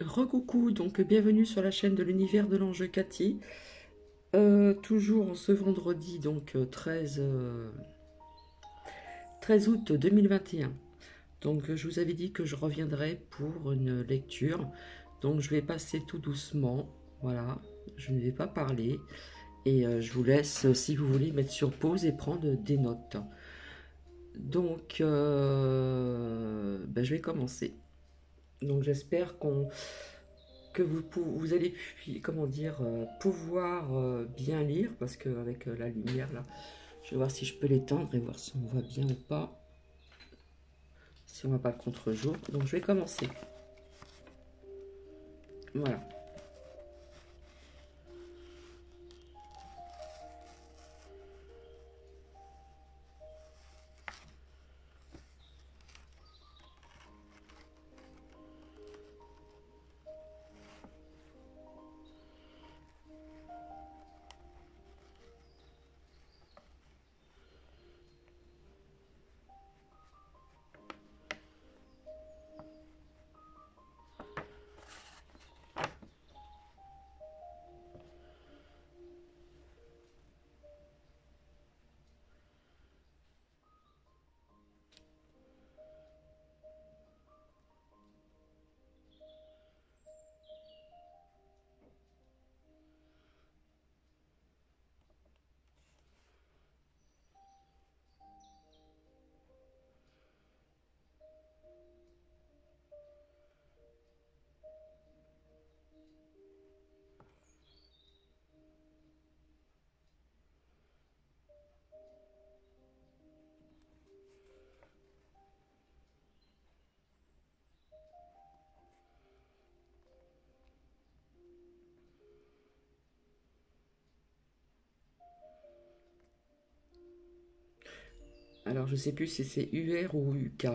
Recoucou, donc bienvenue sur la chaîne de l'univers de l'ange Cathy. Toujours en ce vendredi, donc 13 août 2021. Donc je vous avais dit que je reviendrai pour une lecture. Donc je vais passer tout doucement. Voilà, je ne vais pas parler. Et je vous laisse, si vous voulez, mettre sur pause et prendre des notes. Donc je vais commencer. Donc j'espère que vous allez comment dire, pouvoir bien lire, parce qu'avec la lumière là, je vais voir si je peux l'éteindre et voir si on voit bien ou pas, si on va pas le contre-jour. Donc je vais commencer. Voilà. Alors je sais plus si c'est UR ou UK.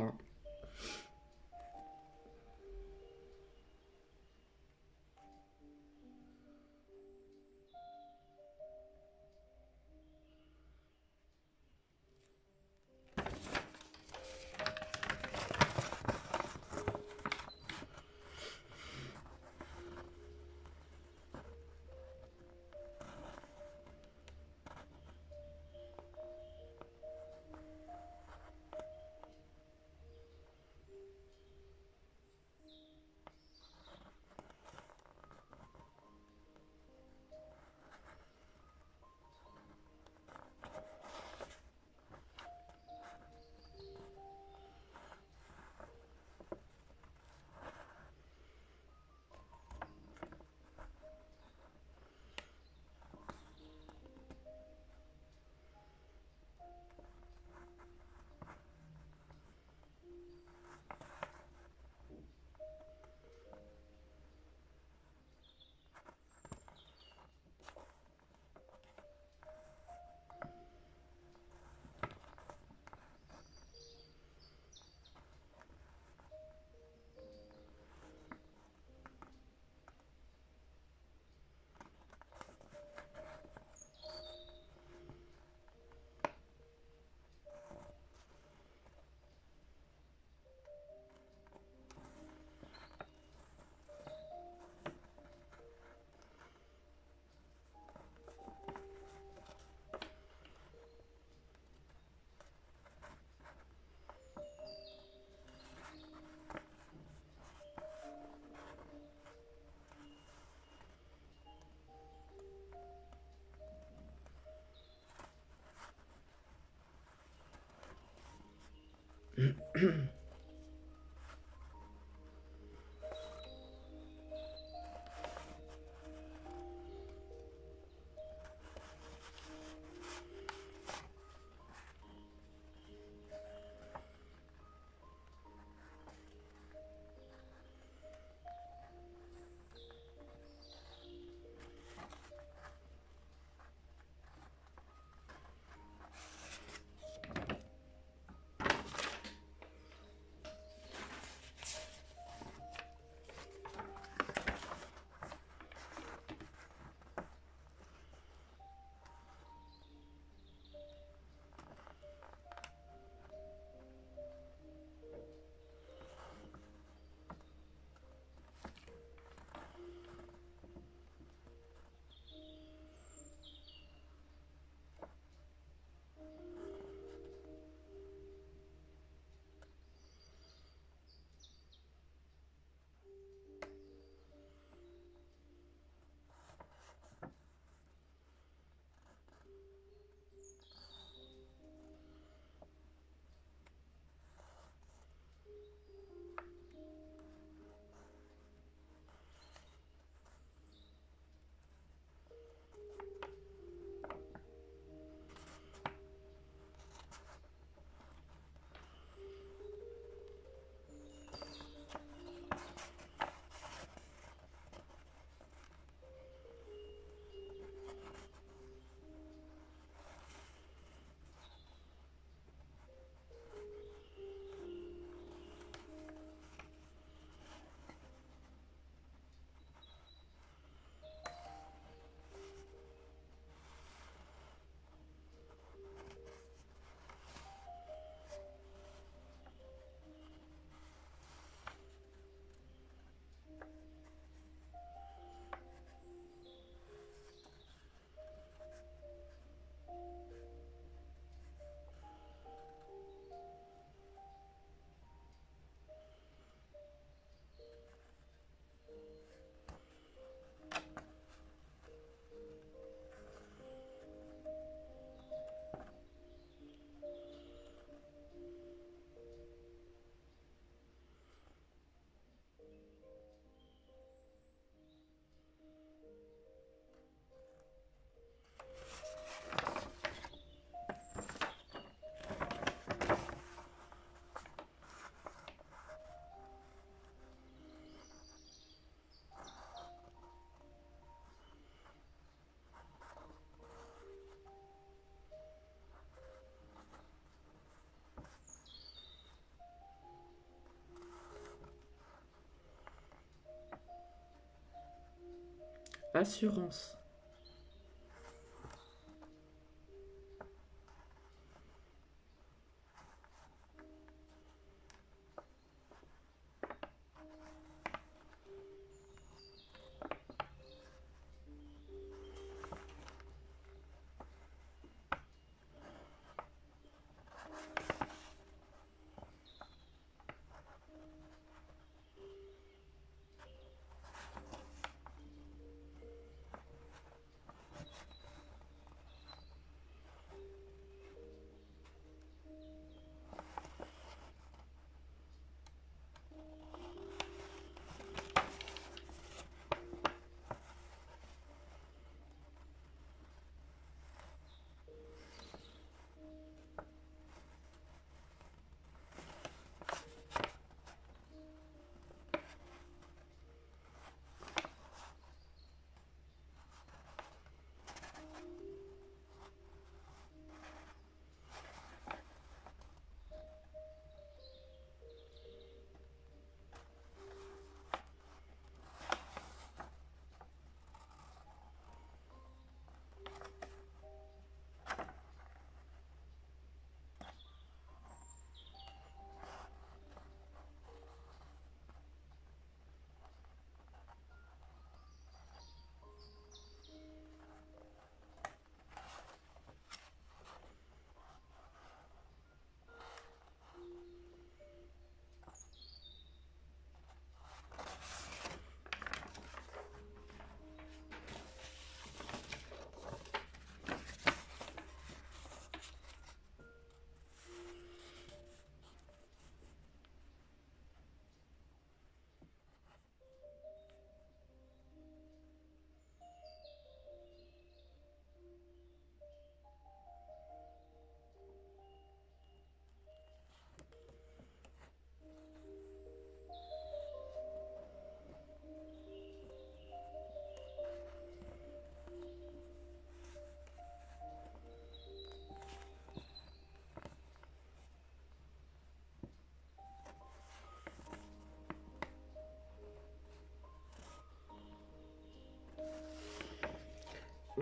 Assurance.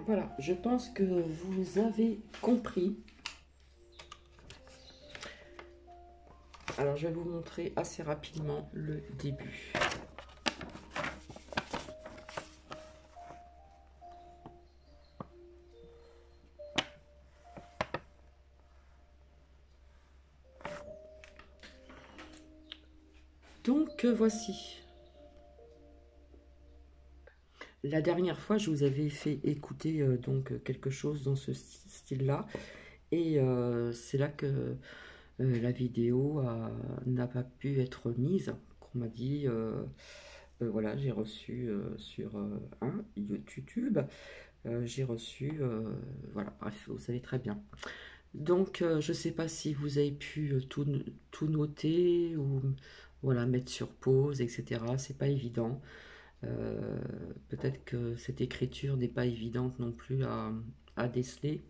Voilà, je pense que vous avez compris. Alors, je vais vous montrer assez rapidement le début. Donc, voici. La dernière fois, je vous avais fait écouter donc quelque chose dans ce style-là. Et c'est là que la vidéo n'a pas pu être mise. Qu'on m'a dit, voilà, j'ai reçu sur un YouTube, j'ai reçu, voilà, bref, vous savez très bien. Donc, je ne sais pas si vous avez pu tout noter ou voilà, mettre sur pause, etc. C'est pas évident. Peut-être que cette écriture n'est pas évidente non plus à déceler.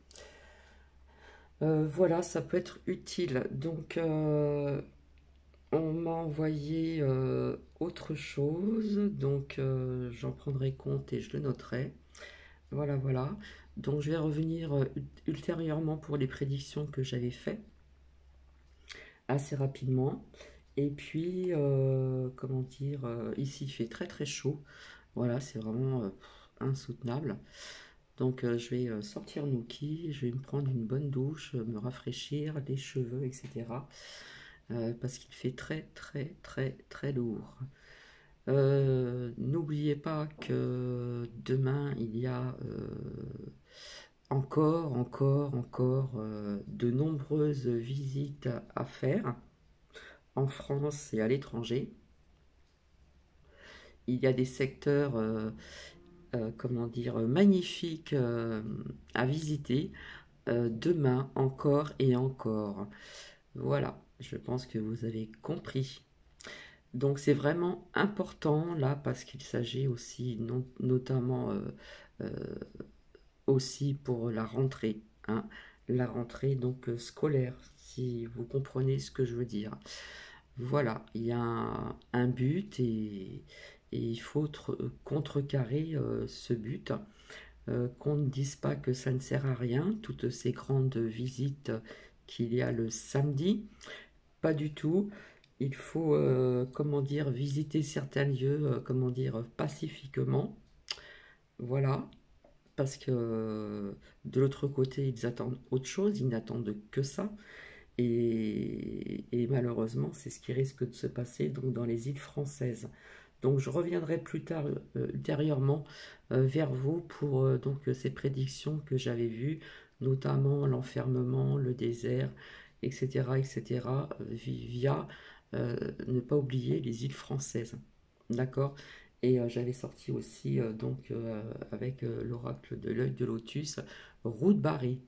Voilà, ça peut être utile. Donc, on m'a envoyé autre chose. Donc, j'en prendrai compte et je le noterai. Voilà, voilà. Donc, je vais revenir ultérieurement pour les prédictions que j'avais faites assez rapidement. Et puis, comment dire, ici il fait très très chaud. Voilà, c'est vraiment insoutenable. Donc je vais sortir Nookie, je vais me prendre une bonne douche, me rafraîchir les cheveux, etc. Parce qu'il fait très très très très lourd. N'oubliez pas que demain il y a encore de nombreuses visites à faire en France et à l'étranger. Il y a des secteurs comment dire, magnifiques à visiter demain encore et encore. Voilà, je pense que vous avez compris. Donc c'est vraiment important là parce qu'il s'agit aussi notamment euh, aussi pour la rentrée, hein, la rentrée donc scolaire, si vous comprenez ce que je veux dire. Voilà, il y a un but Et il faut contrecarrer ce but, qu'on ne dise pas que ça ne sert à rien, toutes ces grandes visites qu'il y a le samedi. Pas du tout. Il faut, comment dire, visiter certains lieux, comment dire, pacifiquement. Voilà, parce que de l'autre côté, ils attendent autre chose, ils n'attendent que ça. Et malheureusement, c'est ce qui risque de se passer donc, dans les îles françaises. Donc je reviendrai plus tard, ultérieurement, vers vous pour donc, ces prédictions que j'avais vues, notamment l'enfermement, le désert, etc., etc., via ne pas oublier les îles françaises. D'accord. Et j'avais sorti aussi, donc, avec l'oracle de l'œil de lotus, route barrée.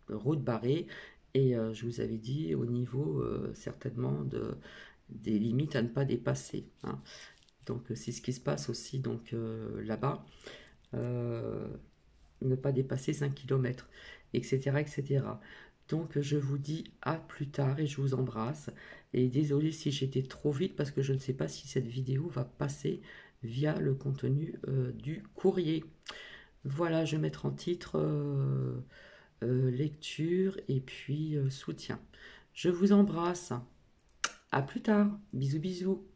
Route barrée. Et je vous avais dit au niveau certainement des limites à ne pas dépasser, hein. Donc c'est ce qui se passe aussi donc là-bas. Euh, Ne pas dépasser 5 km, etc., etc. Donc je vous dis à plus tard et je vous embrasse. Et désolé si j'étais trop vite parce que je ne sais pas si cette vidéo va passer via le contenu du courrier. Voilà, je vais mettre en titre lecture et puis soutien. Je vous embrasse. À plus tard. Bisous bisous.